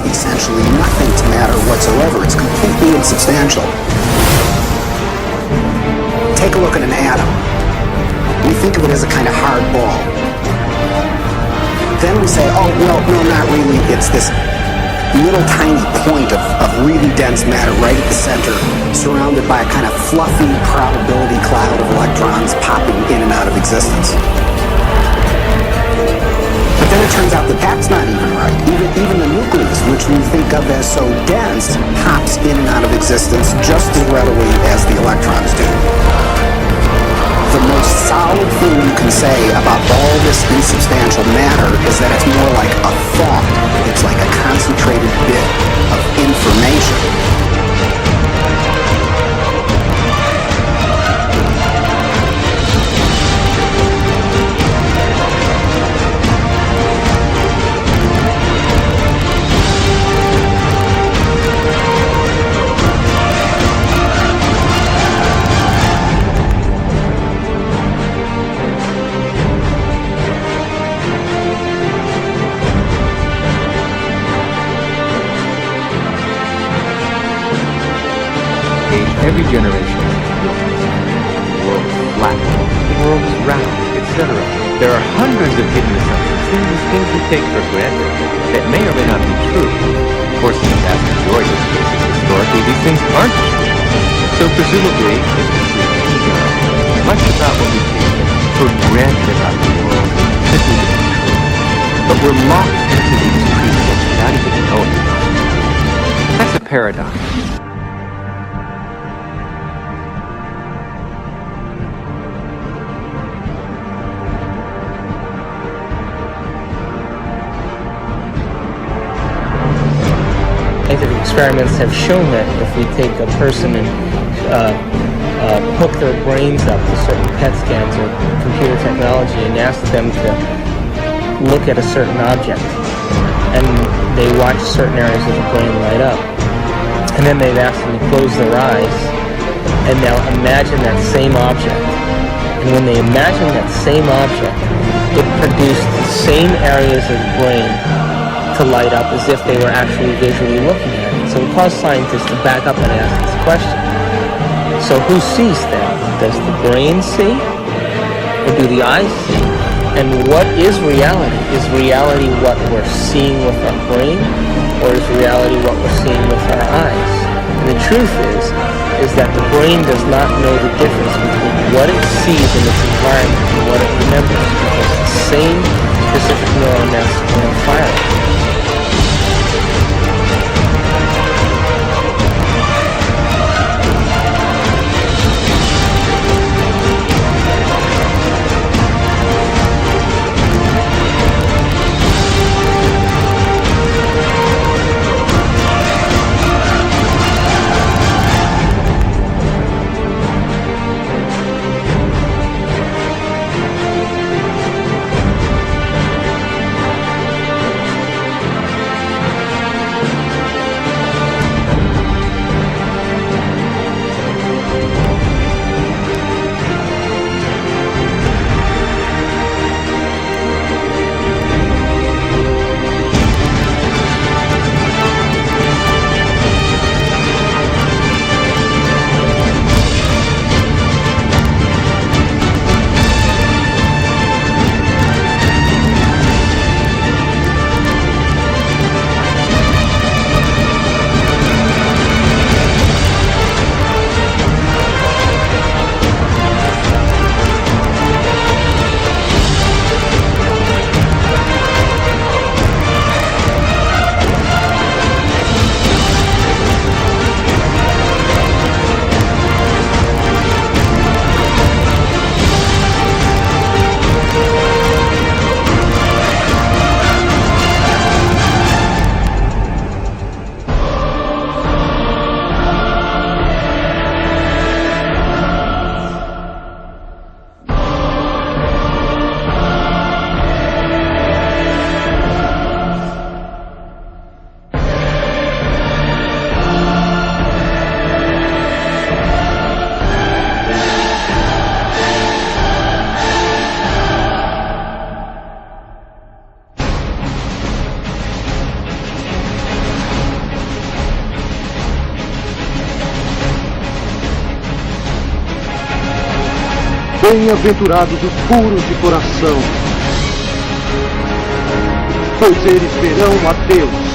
means essentially nothing to matter whatsoever. It's completely insubstantial. Take a look at an atom. We think of it as a kind of hard ball. Then we say, oh, well, no, not really. It's this little tiny point of really dense matter right at the center, surrounded by a kind of fluffy probability cloud of electrons popping in and out of existence. But then it turns out that that's not even right. Even the nucleus, which we think of as so dense, pops in and out of existence just as readily as the electrons do. The most solid thing you can say about all this insubstantial matter is that it's more like a thought. It's like a concentrated bit of information. Every generation will the world is flat, the world is round, etc. There are hundreds of hidden assumptions, things we take for granted that may or may not be true. Of course, in the vast majority of cases, historically, these things aren't true. So presumably, much about what we take for granted about the world simply isn't true. But we're locked into these precepts without even knowing it. That's a paradox. Scientific experiments have shown that if we take a person and hook their brains up to certain PET scans or computer technology and ask them to look at a certain object, and they watch certain areas of the brain light up, and then they've asked them to close their eyes and now imagine that same object, and when they imagine that same object, it produced the same areas of the brain to light up as if they were actually visually looking at it. So it caused scientists to back up and ask this question. So who sees then? Does the brain see? Or do the eyes see? And what is reality? Is reality what we're seeing with our brain? Or is reality what we're seeing with our eyes? And the truth is that the brain does not know the difference between what it sees in its environment and what it remembers, because the same specific neural nets are firing. Bem-aventurados os puros de coração, pois eles verão a Deus.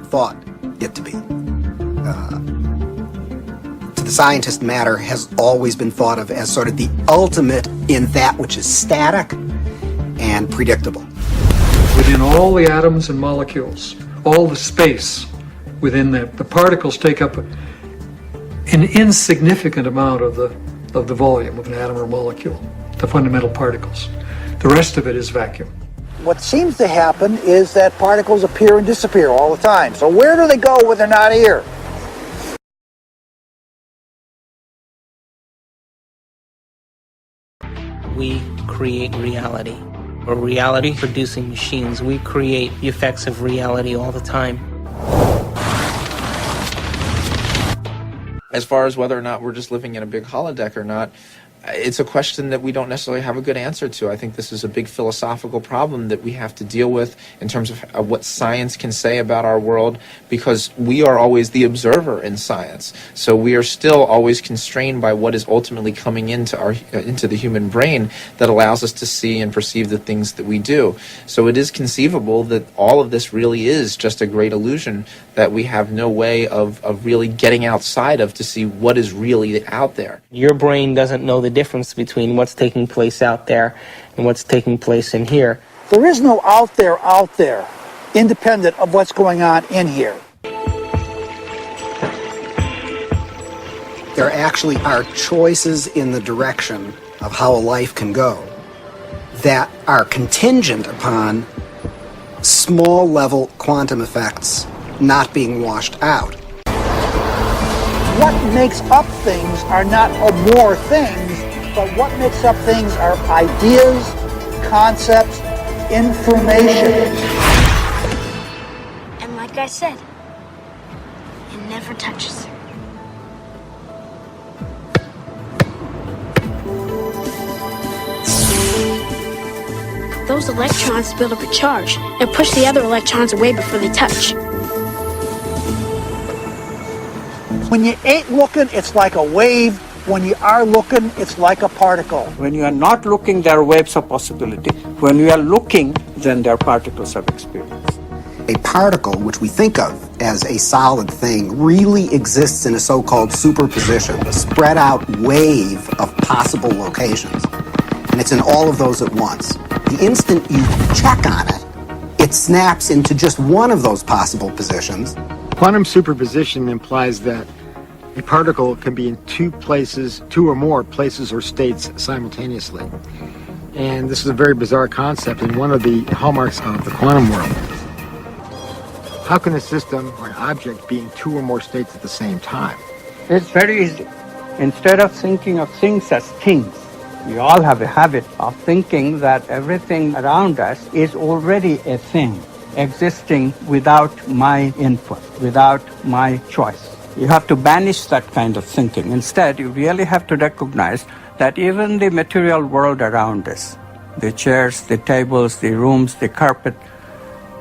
thought it to be. To the scientist, matter has always been thought of as sort of the ultimate in that which is static and predictable. Within all the atoms and molecules, all the space within that, the particles take up an insignificant amount of the volume of an atom or molecule, the fundamental particles. The rest of it is vacuum. What seems to happen is that particles appear and disappear all the time. So where do they go when they're not here? We create reality. We're reality-producing machines. We create the effects of reality all the time. As far as whether or not we're just living in a big holodeck or not, it's a question that we don't necessarily have a good answer to. I think this is a big philosophical problem that we have to deal with in terms of what science can say about our world, because we are always the observer in science. So we are still always constrained by what is ultimately coming into the human brain that allows us to see and perceive the things that we do. So it is conceivable that all of this really is just a great illusion that we have no way of really getting outside of to see what is really out there. Your brain doesn't know the difference between what's taking place out there and what's taking place in here. There is no out there, independent of what's going on in here. There actually are choices in the direction of how a life can go that are contingent upon small-level quantum effects not being washed out. What makes up things are not more things, but what makes up things are ideas, concepts, information. And like I said, it never touches. Those electrons build up a charge and push the other electrons away before they touch. When you ain't looking, it's like a wave. When you are looking, it's like a particle. When you are not looking, there are waves of possibility. When you are looking, then there are particles of experience. A particle, which we think of as a solid thing, really exists in a so-called superposition, a spread out wave of possible locations. And it's in all of those at once. The instant you check on it, it snaps into just one of those possible positions. Quantum superposition implies that a particle can be in two or more places or states simultaneously. And this is a very bizarre concept and one of the hallmarks of the quantum world. How can a system or an object be in two or more states at the same time? It's very easy. Instead of thinking of things as things, we all have a habit of thinking that everything around us is already a thing, existing without my input, without my choice. You have to banish that kind of thinking. Instead, you really have to recognize that even the material world around us, the chairs, the tables, the rooms, the carpet,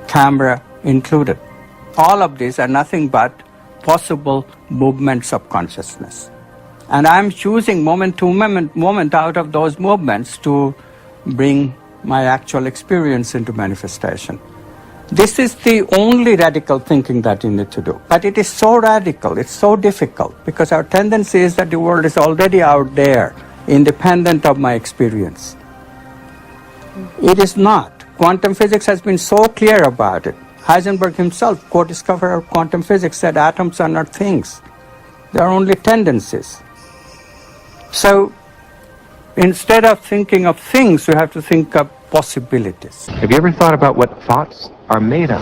camera included, all of these are nothing but possible movements of consciousness. And I'm choosing moment to moment out of those movements to bring my actual experience into manifestation. This is the only radical thinking that you need to do. But it is so radical, it's so difficult, because our tendency is that the world is already out there, independent of my experience. It is not. Quantum physics has been so clear about it. Heisenberg himself, co-discoverer of quantum physics, said atoms are not things. They are only tendencies. So instead of thinking of things, you have to think of possibilities. Have you ever thought about what thoughts are made of?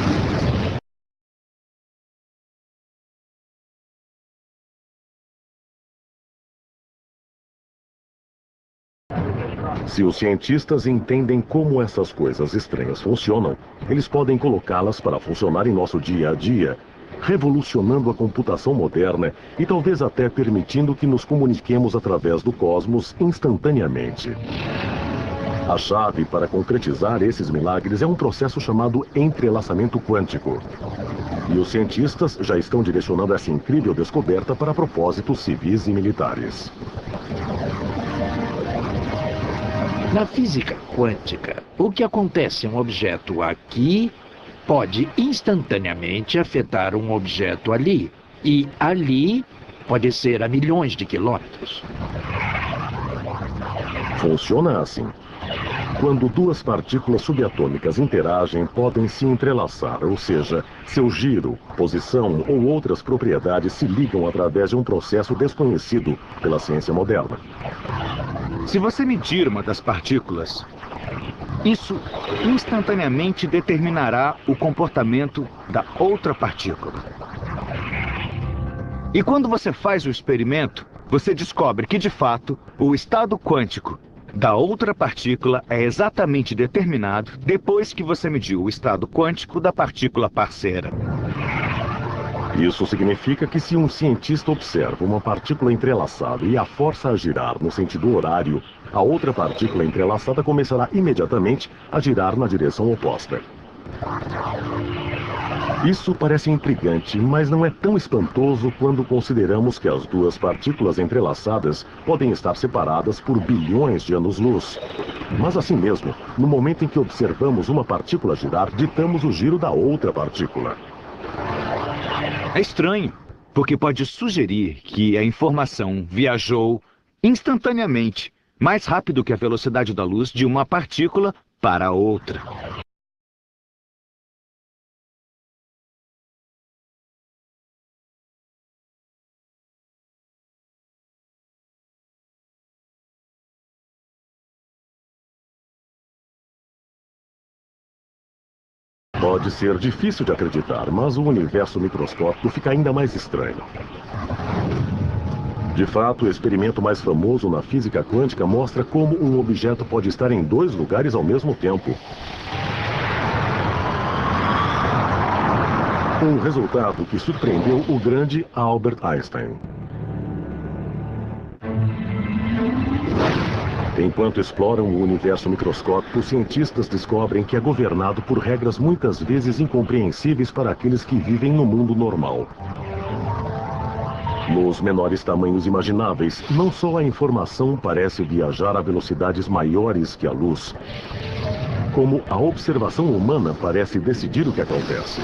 Se os cientistas entendem como essas coisas estranhas funcionam, eles podem colocá-las para funcionar em nosso dia a dia, revolucionando a computação moderna e talvez até permitindo que nos comuniquemos através do cosmos instantaneamente. A chave para concretizar esses milagres é um processo chamado entrelaçamento quântico. E os cientistas já estão direcionando essa incrível descoberta para propósitos civis e militares. Na física quântica, o que acontece em um objeto aqui pode instantaneamente afetar um objeto ali. E ali pode ser a milhões de quilômetros. Funciona assim. Quando duas partículas subatômicas interagem, podem se entrelaçar, ou seja, seu giro, posição ou outras propriedades se ligam através de um processo desconhecido pela ciência moderna. Se você medir uma das partículas, isso instantaneamente determinará o comportamento da outra partícula. E quando você faz o experimento, você descobre que, de fato, o estado quântico da outra partícula é exatamente determinado depois que você mediu o estado quântico da partícula parceira. Isso significa que se um cientista observa uma partícula entrelaçada e a força a girar no sentido horário, a outra partícula entrelaçada começará imediatamente a girar na direção oposta. Isso parece intrigante, mas não é tão espantoso quando consideramos que as duas partículas entrelaçadas podem estar separadas por bilhões de anos-luz. Mas assim mesmo, no momento em que observamos uma partícula girar, ditamos o giro da outra partícula. É estranho, porque pode sugerir que a informação viajou instantaneamente, mais rápido que a velocidade da luz de uma partícula para outra. Pode ser difícil de acreditar, mas o universo microscópico fica ainda mais estranho. De fato, o experimento mais famoso na física quântica mostra como um objeto pode estar em dois lugares ao mesmo tempo. Um resultado que surpreendeu o grande Albert Einstein. Enquanto exploram o universo microscópico, cientistas descobrem que é governado por regras muitas vezes incompreensíveis para aqueles que vivem no mundo normal. Nos menores tamanhos imagináveis, não só a informação parece viajar a velocidades maiores que a luz, como a observação humana parece decidir o que acontece.